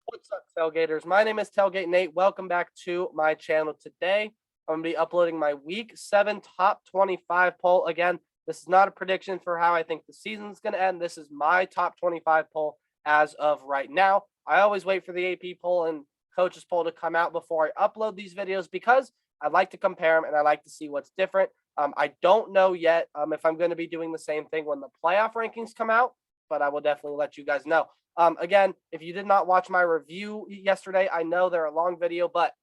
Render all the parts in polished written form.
What's up, Tailgaters? My name is Tailgate Nate. Welcome back to my channel. Today, I'm going to be uploading my Week 7 Top 25 poll. Again, this is not a prediction for how I think the season is going to end. This is my Top 25 poll as of right now. I always wait for the AP poll and coaches poll to come out before I upload these videos because I like to compare them and I like to see what's different. I don't know yet if I'm going to be doing the same thing when the playoff rankings come out, but I will definitely let you guys know. Again, if you did not watch my review yesterday, I know they're a long video, but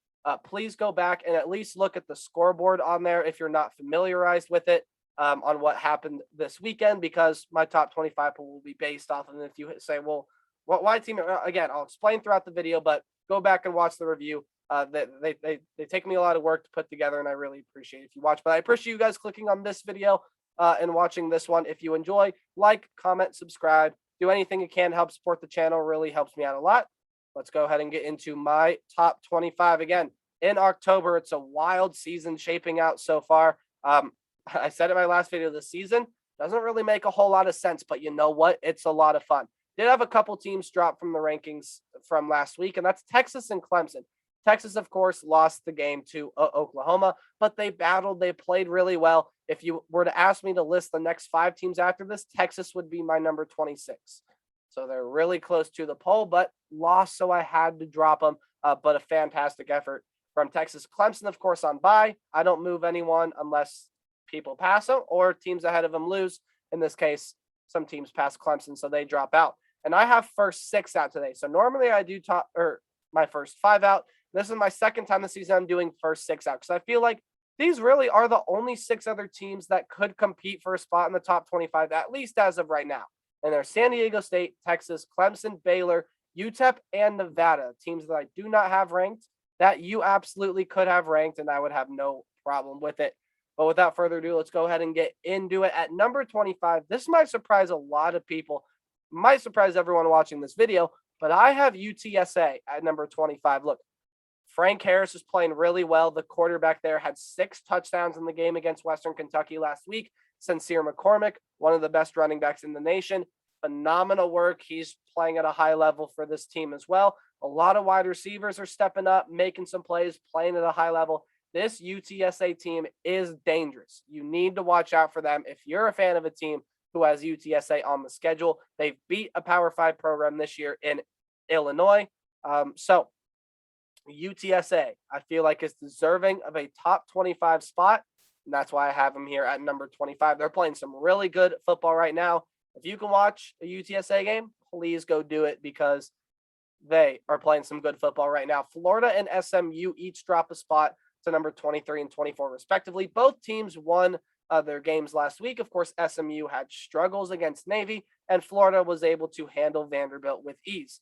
please go back and at least look at the scoreboard on there if you're not familiarized with it on what happened this weekend, because my top 25 will be based off of it. If you say, well, why team? Again, I'll explain throughout the video, but go back and watch the review. They take me a lot of work to put together, and I really appreciate it if you watch. But I appreciate you guys clicking on this video and watching this one. If you enjoy, like, comment, subscribe. Do anything you can to help support the channel. Really helps me out a lot. Let's go ahead and get into my top 25. Again, in October, it's a wild season shaping out so far. I said in my last video, the season doesn't really make a whole lot of sense, but you know what? It's a lot of fun. Did have a couple teams drop from the rankings from last week, and that's Texas and Clemson. Texas, of course, lost the game to Oklahoma, but they battled. They played really well. If you were to ask me to list the next 5 teams after this, Texas would be my number 26. So they're really close to the poll, but lost, so I had to drop them. But a fantastic effort from Texas. Clemson, of course, on bye. I don't move anyone unless people pass them or teams ahead of them lose. In this case, some teams pass Clemson, so they drop out. And I have first 6 out today. So normally I do my first 5 out. This is my second time this season I'm doing first 6 out because I feel like these really are the only 6 other teams that could compete for a spot in the top 25, at least as of right now. And they're San Diego State, Texas, Clemson, Baylor, UTEP, and Nevada, teams that I do not have ranked that you absolutely could have ranked, and I would have no problem with it. But without further ado, let's go ahead and get into it. At number 25, this might surprise a lot of people, might surprise everyone watching this video, but I have UTSA at number 25. Look, Frank Harris is playing really well. The quarterback there had 6 touchdowns in the game against Western Kentucky last week. Sincere McCormick, one of the best running backs in the nation. Phenomenal work. He's playing at a high level for this team as well. A lot of wide receivers are stepping up, making some plays, playing at a high level. This UTSA team is dangerous. You need to watch out for them if you're a fan of a team who has UTSA on the schedule. They've beat a Power 5 program this year in Illinois. So UTSA, I feel like, is deserving of a top 25 spot, and that's why I have them here at number 25. They're playing some really good football right now. If you can watch a UTSA game, please go do it because they are playing some good football right now. Florida and SMU each drop a spot to number 23 and 24, respectively. Both teams won their games last week. Of course, SMU had struggles against Navy, and Florida was able to handle Vanderbilt with ease.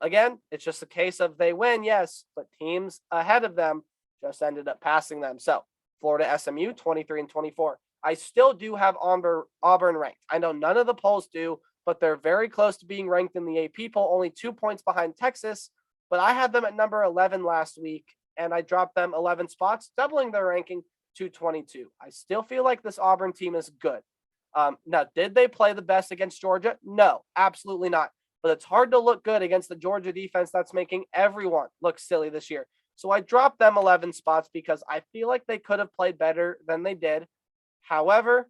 Again, it's just a case of they win, yes, but teams ahead of them just ended up passing them. So Florida SMU 23 and 24. I still do have Auburn ranked. I know none of the polls do, but they're very close to being ranked in the AP poll, only 2 points behind Texas. But I had them at number 11 last week, and I dropped them 11 spots, doubling their ranking to 22. I still feel like this Auburn team is good. Now, did they play the best against Georgia? No, absolutely not. But it's hard to look good against the Georgia defense that's making everyone look silly this year. So I dropped them 11 spots because I feel like they could have played better than they did. However,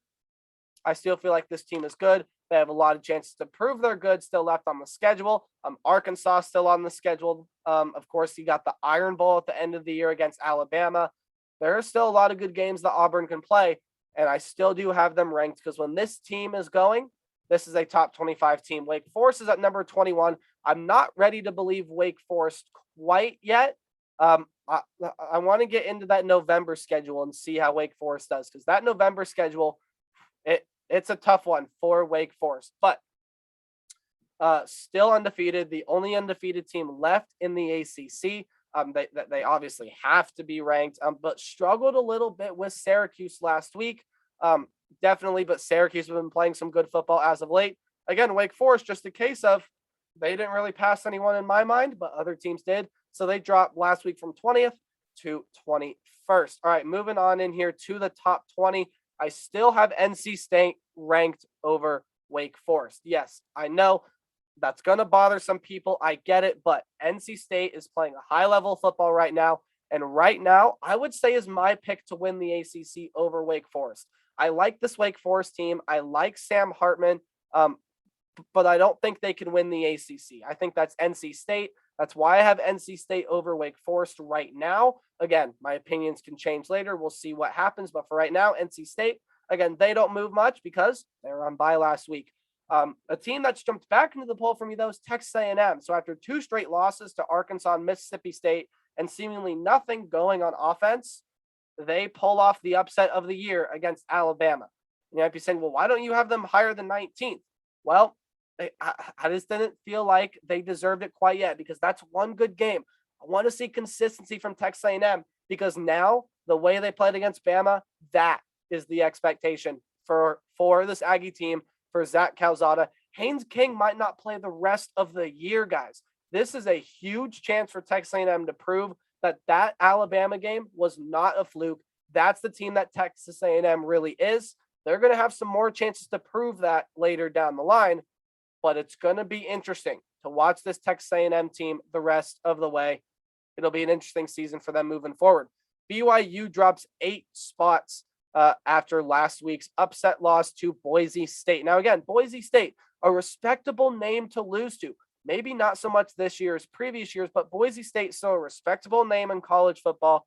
I still feel like this team is good. They have a lot of chances to prove they're good still left on the schedule. Arkansas still on the schedule. Of course, you got the Iron Bowl at the end of the year against Alabama. There are still a lot of good games that Auburn can play, and I still do have them ranked because when this team is going, this is a top 25 team. Wake Forest is at number 21. I'm not ready to believe Wake Forest quite yet. I want to get into that November schedule and see how Wake Forest does, because that November schedule, it's a tough one for Wake Forest. But still undefeated, the only undefeated team left in the ACC. They obviously have to be ranked, but struggled a little bit with Syracuse last week. Definitely, but Syracuse have been playing some good football as of late. Again, Wake Forest, just a case of they didn't really pass anyone in my mind, but other teams did. So they dropped last week from 20th to 21st. All right, moving on in here to the top 20. I still have NC State ranked over Wake Forest. Yes, I know That's going to bother some people. I get it, but NC State is playing a high level of football right now. And right now, I would say is my pick to win the ACC over Wake Forest. I like this Wake Forest team. I like Sam Hartman, um, but I don't think they can win the ACC. I think that's NC State. That's why I have NC State over Wake Forest right now. Again, my opinions can change later. We'll see what happens. But for right now, NC State, again, they don't move much because they were on bye last week. A team that's jumped back into the poll for me, though, is Texas A&M. So after 2 straight losses to Arkansas and Mississippi State and seemingly nothing going on offense, they pull off the upset of the year against Alabama. You might be saying, well, why don't you have them higher than 19th? Well, I just didn't feel like they deserved it quite yet because that's one good game. I want to see consistency from Texas A&M because now the way they played against Bama, that is the expectation for this Aggie team, for Zach Calzada. Haynes King might not play the rest of the year, guys. This is a huge chance for Texas A&M to prove that Alabama game was not a fluke. That's the team that Texas A&M really is. They're going to have some more chances to prove that later down the line, but it's going to be interesting to watch this Texas A&M team the rest of the way. It'll be an interesting season for them moving forward. BYU drops 8 spots after last week's upset loss to Boise State. Now, again, Boise State, a respectable name to lose to. Maybe not so much this year as previous years, but Boise State still a respectable name in college football,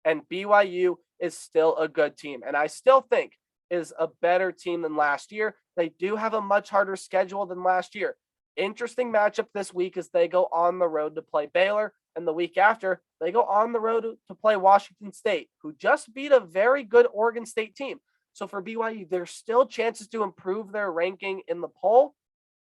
and BYU is still a good team. And I still think is a better team than last year. They do have a much harder schedule than last year. Interesting matchup this week as they go on the road to play Baylor, and the week after, they go on the road to play Washington State, who just beat a very good Oregon State team. So for BYU, there's still chances to improve their ranking in the poll,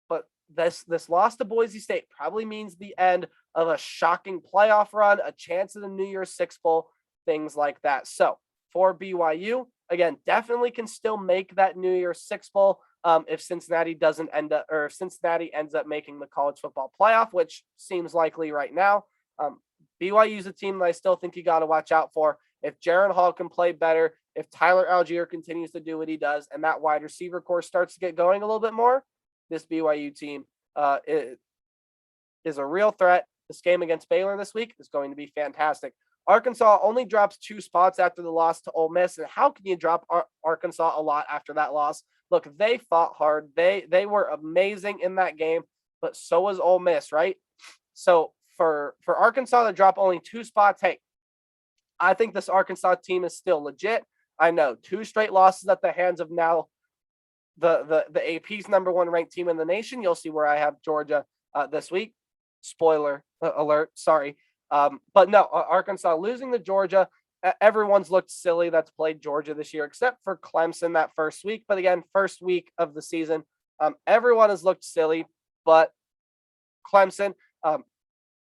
but this loss to Boise State probably means the end of a shocking playoff run, a chance at a New Year's Six Bowl, things like that. So for BYU, again, definitely can still make that New Year's Six Bowl if Cincinnati doesn't end up, or if Cincinnati ends up making the college football playoff, which seems likely right now. BYU is a team that I still think you got to watch out for. If Jaron Hall can play better, if Tyler Algier continues to do what he does, and that wide receiver core starts to get going a little bit more, this BYU team is a real threat. This game against Baylor this week is going to be fantastic. Arkansas only drops 2 spots after the loss to Ole Miss. And how can you drop Arkansas a lot after that loss? Look, they fought hard. They were amazing in that game, but so was Ole Miss, right? So for Arkansas to drop only 2 spots, hey, I think this Arkansas team is still legit. I know 2 straight losses at the hands of now the AP's number 1 ranked team in the nation. You'll see where I have Georgia this week. Spoiler alert, sorry. But no, Arkansas losing to Georgia. Everyone's looked silly that's played Georgia this year, except for Clemson that first week. But again, first week of the season, everyone has looked silly. But Clemson,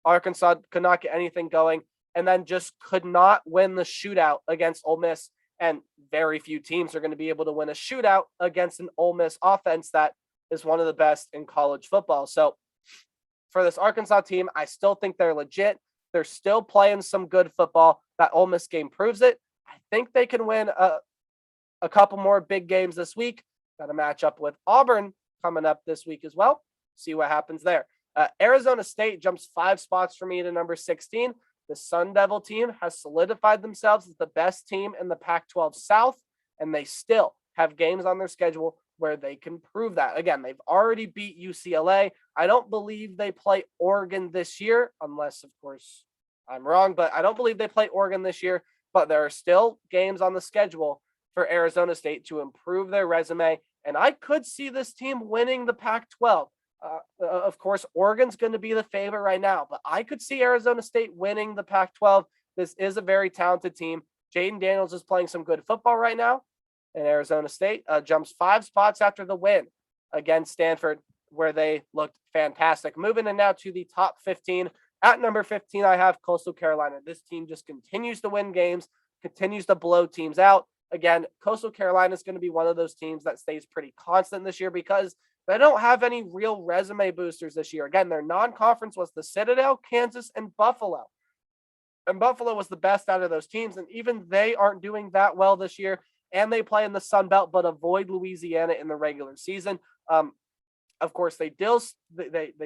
Arkansas could not get anything going, and then just could not win the shootout against Ole Miss. And very few teams are going to be able to win a shootout against an Ole Miss offense that is one of the best in college football. So for this Arkansas team, I still think they're legit. They're still playing some good football. That Ole Miss game proves it. I think they can win a couple more big games this week. Got a match up with Auburn coming up this week as well. See what happens there. Arizona State jumps 5 spots for me to number 16. The Sun Devil team has solidified themselves as the best team in the Pac-12 South, and they still have games on their schedule where they can prove that. Again, they've already beat UCLA. I don't believe they play Oregon this year, unless, of course, I'm wrong, but I don't believe they play Oregon this year. But there are still games on the schedule for Arizona State to improve their resume, and I could see this team winning the Pac-12. Of course, Oregon's going to be the favorite right now, but I could see Arizona State winning the Pac-12. This is a very talented team. Jaden Daniels is playing some good football right now, and Arizona State jumps 5 spots after the win against Stanford, where they looked fantastic. Moving in now to the top 15. At number 15, I have Coastal Carolina. This team just continues to win games, continues to blow teams out. Again, Coastal Carolina is going to be one of those teams that stays pretty constant this year because they don't have any real resume boosters this year. Again, their non-conference was the Citadel, Kansas, and Buffalo. And Buffalo was the best out of those teams, and even they aren't doing that well this year. And they play in the Sun Belt, but avoid Louisiana in the regular season. Of course, they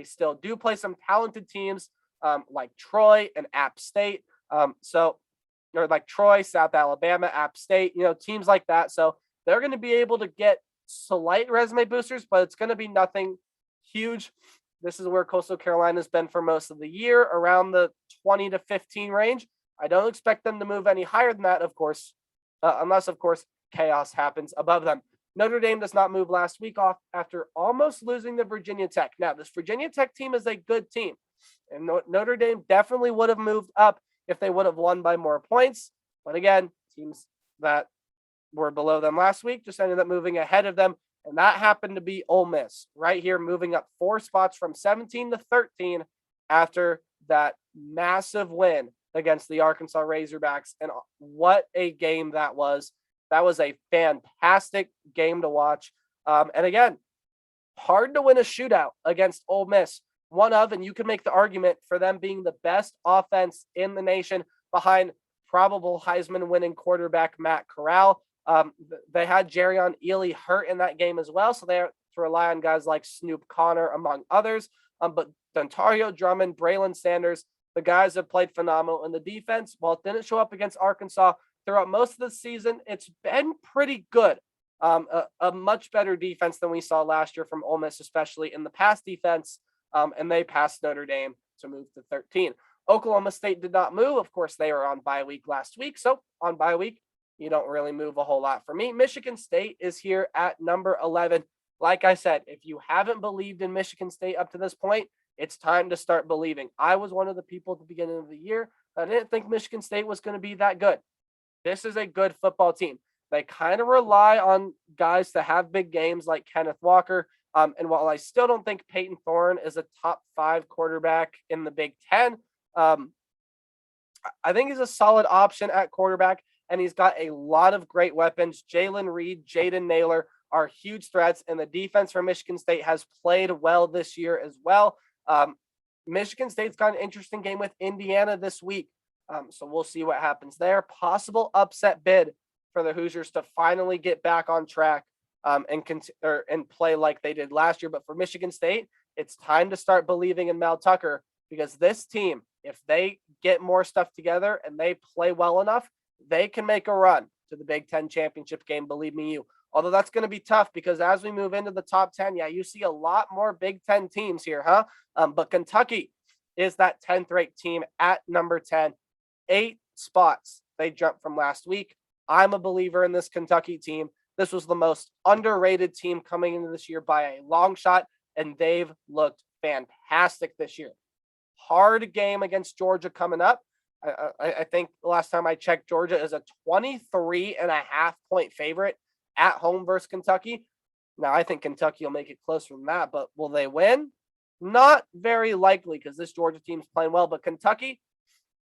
still do play some talented teams like Troy and App State. Or like Troy, South Alabama, App State, teams like that. So they're going to be able to get slight resume boosters, but it's going to be nothing huge. This is where Coastal Carolina's been for most of the year, around the 20 to 15 range. I don't expect them to move any higher than that, of course, unless, of course, chaos happens above them. Notre Dame does not move last week off after almost losing to Virginia Tech. Now, this Virginia Tech team is a good team, and Notre Dame definitely would have moved up if they would have won by more points. But again, teams that were below them last week just ended up moving ahead of them, and that happened to be Ole Miss right here, moving up 4 spots from 17 to 13 after that massive win against the Arkansas Razorbacks. And what a game that was. That was a fantastic game to watch. And again, hard to win a shootout against Ole Miss. And you can make the argument for them being the best offense in the nation behind probable Heisman winning quarterback Matt Corral. They had Jerrion Ealy hurt in that game as well, so they have to rely on guys like Snoop Connor, among others. But Dontario Drummond, Braylon Sanders, the guys have played phenomenal in the defense. While it didn't show up against Arkansas throughout most of the season, it's been pretty good. A much better defense than we saw last year from Ole Miss, especially in the pass defense. And they passed Notre Dame to move to 13. Oklahoma State did not move. Of course, they were on bye week last week. So on bye week, you don't really move a whole lot for me. Michigan State is here at number 11. Like I said, if you haven't believed in Michigan State up to this point, it's time to start believing. I was one of the people at the beginning of the year. I didn't think Michigan State was going to be that good. This is a good football team. They kind of rely on guys to have big games like Kenneth Walker. And while I still don't think Peyton Thorne is a top 5 quarterback in the Big Ten, I think he's a solid option at quarterback, and he's got a lot of great weapons. Jalen Reed, Jaden Naylor are huge threats, and the defense for Michigan State has played well this year as well. Michigan State's got an interesting game with Indiana this week, so we'll see what happens there. Possible upset bid for the Hoosiers to finally get back on track and play like they did last year. But for Michigan State, it's time to start believing in Mel Tucker, because this team, if they get more stuff together and they play well enough, they can make a run to the Big Ten championship game. Believe me, although that's going to be tough, because as we move into the top 10, you see a lot more Big Ten teams here, huh? But Kentucky is that 10th ranked team at number 10, 8 spots. They jumped from last week. I'm a believer in this Kentucky team. This was the most underrated team coming into this year by a long shot, and they've looked fantastic this year. Hard game against Georgia coming up. I think the last time I checked, Georgia is a 23.5 point favorite at home versus Kentucky. Now, I think Kentucky will make it closer than that, but will they win? Not very likely, because this Georgia team's playing well. But Kentucky,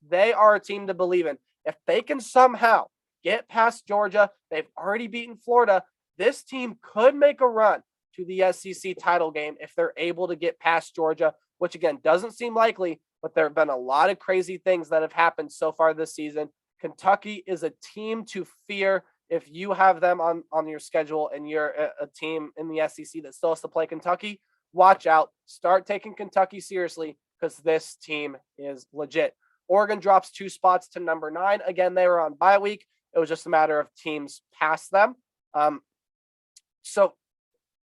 they are a team to believe in. If they can somehow get past Georgia, they've already beaten Florida, this team could make a run to the SEC title game if they're able to get past Georgia, which, again, doesn't seem likely, but there have been a lot of crazy things that have happened so far this season. Kentucky is a team to fear. If you have them on your schedule and you're a team in the SEC that still has to play Kentucky, watch out. Start taking Kentucky seriously, because this team is legit. Oregon drops 2 spots to number 9. Again, they were on bye week. It was just a matter of teams past them. So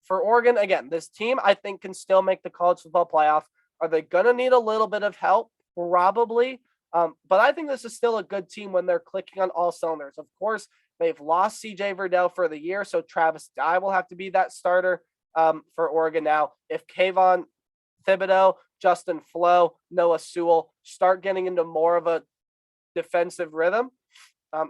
for Oregon, again, this team I think can still make the college football playoff. Are they going to need a little bit of help? Probably. But I think this is still a good team when they're clicking on all cylinders. Of course, they've lost C.J. Verdell for the year, so Travis Dye will have to be that starter for Oregon now. If Kayvon Thibodeau, Justin Flo, Noah Sewell start getting into more of a defensive rhythm,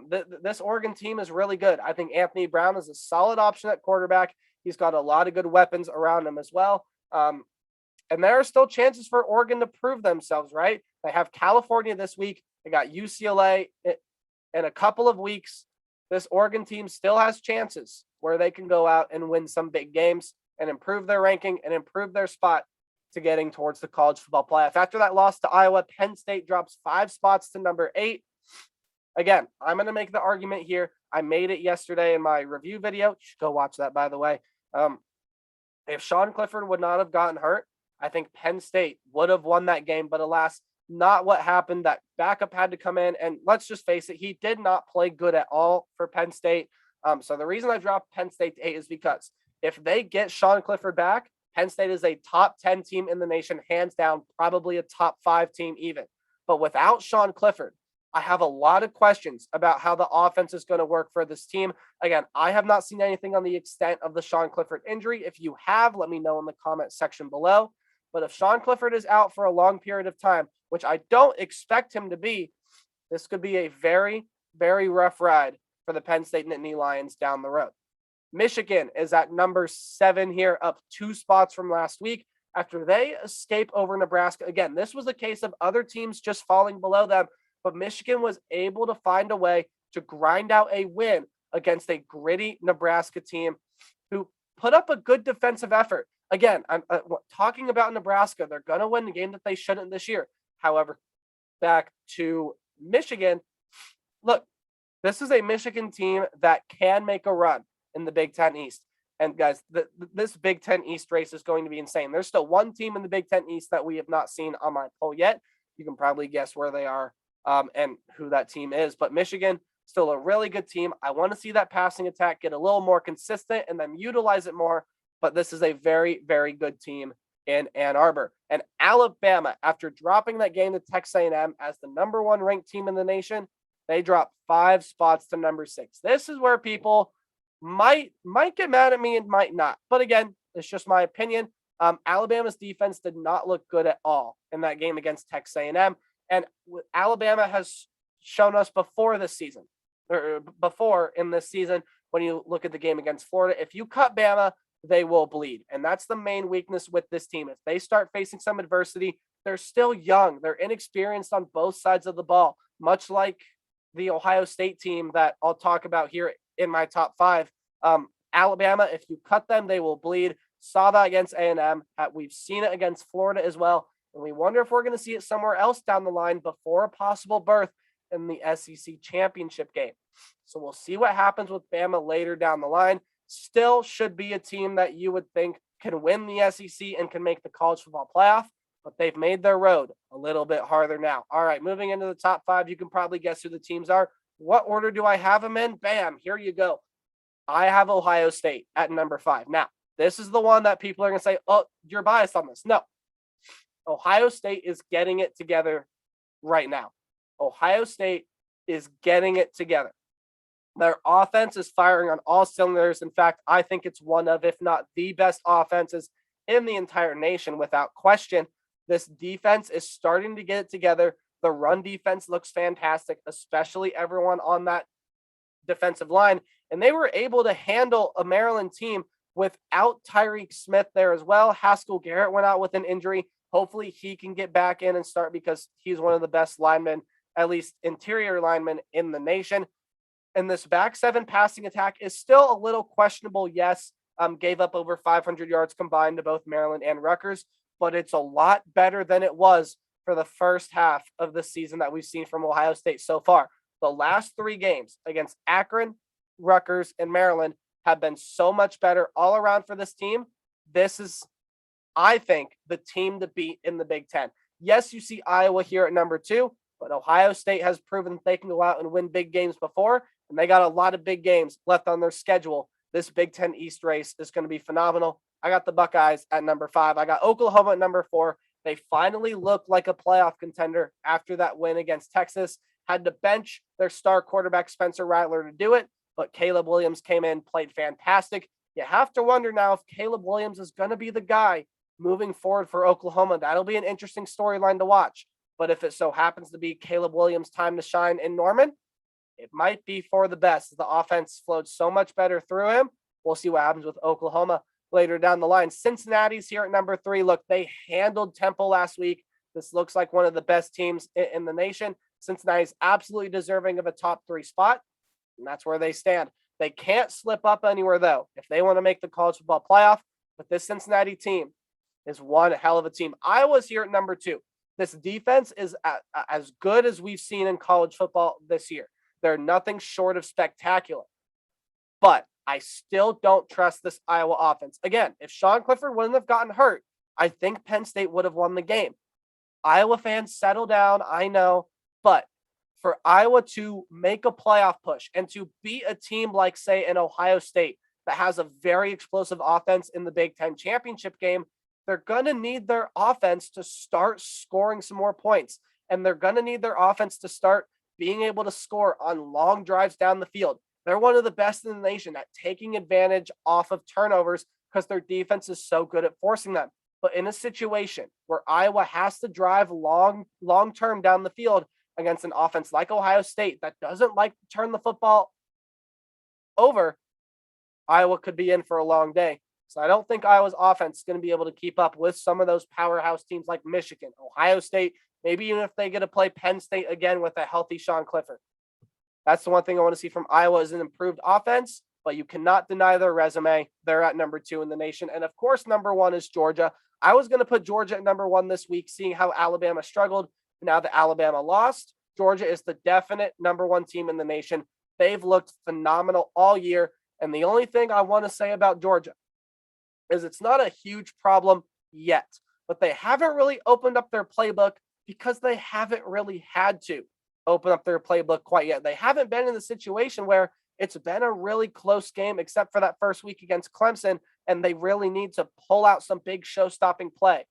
this Oregon team is really good. I think Anthony Brown is a solid option at quarterback. He's got a lot of good weapons around him as well. And there are still chances for Oregon to prove themselves, right? They have California this week. They got UCLA in a couple of weeks. This Oregon team still has chances where they can go out and win some big games and improve their ranking and improve their spot to getting towards the college football playoff. After that loss to Iowa, Penn State drops 5 spots to number 8. Again, I'm going to make the argument here. I made it yesterday in my review video. You should go watch that, by the way. If Sean Clifford would not have gotten hurt, I think Penn State would have won that game. But alas, not what happened. That backup had to come in. And let's just face it, he did not play good at all for Penn State. So the reason I dropped Penn State to 8 is because if they get Sean Clifford back, Penn State is a top 10 team in the nation, hands down, probably a top 5 team even. But without Sean Clifford, I have a lot of questions about how the offense is going to work for this team. Again, I have not seen anything on the extent of the Sean Clifford injury. If you have, let me know in the comment section below. But if Sean Clifford is out for a long period of time, which I don't expect him to be, this could be a very, very rough ride for the Penn State Nittany Lions down the road. Michigan is at number 7 here, up 2 spots from last week after they escape over Nebraska. Again, this was a case of other teams just falling below them, but Michigan was able to find a way to grind out a win against a gritty Nebraska team who put up a good defensive effort. Again, I'm talking about Nebraska. They're going to win the game that they shouldn't this year. However, back to Michigan, look, this is a Michigan team that can make a run in the Big Ten East. And guys, this Big Ten East race is going to be insane. There's still one team in the Big Ten East that we have not seen on my poll yet. You can probably guess where they are and who that team is. But Michigan, still a really good team. I want to see that passing attack get a little more consistent and then utilize it more. But this is a very, very good team in Ann Arbor. And Alabama, after dropping that game to Texas A&M as the number 1 ranked team in the nation, they dropped 5 spots to number 6. This is where people might get mad at me and might not. But again, it's just my opinion. Alabama's defense did not look good at all in that game against Texas A&M. And Alabama has shown us before this season, or before in this season, when you look at the game against Florida, if you cut Bama, they will bleed. And that's the main weakness with this team. If they start facing some adversity, they're still young. They're inexperienced on both sides of the ball, much like the Ohio State team that I'll talk about here in my top 5. Alabama, if you cut them, they will bleed. Saw that against A&M. We've seen it against Florida as well. And we wonder if we're going to see it somewhere else down the line before a possible berth in the SEC championship game. So we'll see what happens with Bama later down the line. Still should be a team that you would think can win the SEC and can make the college football playoff, but they've made their road a little bit harder now. All right, moving into the top 5, you can probably guess who the teams are. What order do I have them in? Bam, here you go. I have Ohio State at number 5. Now, this is the one that people are going to say, oh, you're biased on this. No. Ohio State is getting it together right now. Ohio State is getting it together. Their offense is firing on all cylinders. In fact, I think it's one of, if not the best offenses in the entire nation without question. This defense is starting to get it together. The run defense looks fantastic, especially everyone on that defensive line. And they were able to handle a Maryland team without Tyreek Smith there as well. Haskell Garrett went out with an injury. Hopefully he can get back in and start because he's one of the best linemen, at least interior linemen in the nation. And this back 7 passing attack is still a little questionable. Yes, gave up over 500 yards combined to both Maryland and Rutgers, but it's a lot better than it was for the first half of the season that we've seen from Ohio State so far. The last 3 games against Akron, Rutgers, and Maryland have been so much better all around for this team. This is, I think, the team to beat in the Big Ten. Yes, you see Iowa here at number 2, but Ohio State has proven that they can go out and win big games before, and they got a lot of big games left on their schedule. This Big Ten East race is going to be phenomenal. I got the Buckeyes at number 5. I got Oklahoma at number 4. They finally looked like a playoff contender after that win against Texas. Had to bench their star quarterback Spencer Rattler to do it, but Caleb Williams came in, played fantastic. You have to wonder now if Caleb Williams is going to be the guy moving forward for Oklahoma. That'll be an interesting storyline to watch. But if it so happens to be Caleb Williams' time to shine in Norman, it might be for the best. The offense flowed so much better through him. We'll see what happens with Oklahoma later down the line. Cincinnati's here at number 3. Look, they handled Temple last week. This looks like one of the best teams in the nation. Cincinnati's absolutely deserving of a top 3 spot, and that's where they stand. They can't slip up anywhere, though, if they want to make the college football playoff. But this Cincinnati team is one hell of a team. Iowa's here at number 2. This defense is as good as we've seen in college football this year. They're nothing short of spectacular. But I still don't trust this Iowa offense. Again, if Sean Clifford wouldn't have gotten hurt, I think Penn State would have won the game. Iowa fans, settle down. I know. But for Iowa to make a playoff push and to beat a team like, say, an Ohio State that has a very explosive offense in the Big Ten championship game, they're going to need their offense to start scoring some more points. And they're going to need their offense to start being able to score on long drives down the field. They're one of the best in the nation at taking advantage off of turnovers because their defense is so good at forcing them. But in a situation where Iowa has to drive long term down the field against an offense like Ohio State that doesn't like to turn the football over, Iowa could be in for a long day. So I don't think Iowa's offense is going to be able to keep up with some of those powerhouse teams like Michigan, Ohio State, maybe even if they get to play Penn State again with a healthy Sean Clifford. That's the one thing I want to see from Iowa is an improved offense, but you cannot deny their resume. They're at number 2 in the nation. And of course, number 1 is Georgia. I was going to put Georgia at number 1 this week, seeing how Alabama struggled. Now that Alabama lost, Georgia is the definite number 1 team in the nation. They've looked phenomenal all year. And the only thing I want to say about Georgia is it's not a huge problem yet, but they haven't really opened up their playbook because they haven't really had to open up their playbook quite yet. They haven't been in the situation where it's been a really close game, except for that first week against Clemson, and they really need to pull out some big show-stopping play.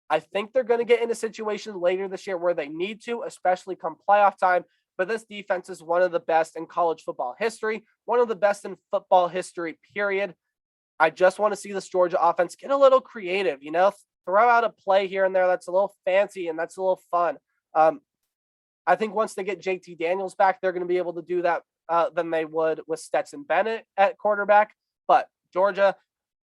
I think they're going to get in a situation later this year where they need to, especially come playoff time. But this defense is one of the best in college football history, one of the best in football history, period. I just want to see this Georgia offense get a little creative, throw out a play here and there that's a little fancy and that's a little fun. I think once they get JT Daniels back, they're going to be able to do that than they would with Stetson Bennett at quarterback. But Georgia,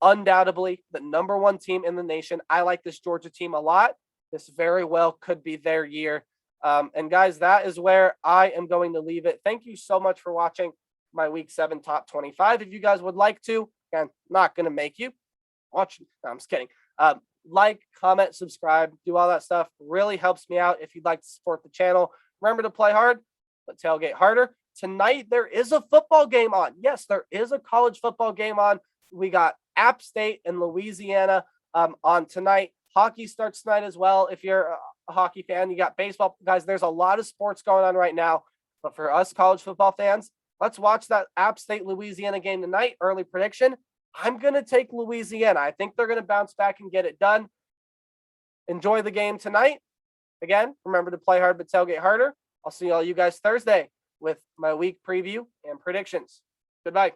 undoubtedly the number 1 team in the nation. I like this Georgia team a lot. This very well could be their year. And guys, that is where I am going to leave it. Thank you so much for watching my week 7 top 25. If you guys would like to, again, not going to make you watch. No, I'm just kidding. Like, comment, subscribe, do all that stuff. Really helps me out if you'd like to support the channel. Remember to play hard, but tailgate harder. Tonight, there is a football game on. Yes, there is a college football game on. We got App State and Louisiana on tonight. Hockey starts tonight as well. If you're a hockey fan, you got baseball. Guys, there's a lot of sports going on right now. But for us college football fans, let's watch that App State Louisiana game tonight. Early prediction. I'm going to take Louisiana. I think they're going to bounce back and get it done. Enjoy the game tonight. Again, remember to play hard but tailgate harder. I'll see all you guys Thursday with my week preview and predictions. Goodbye.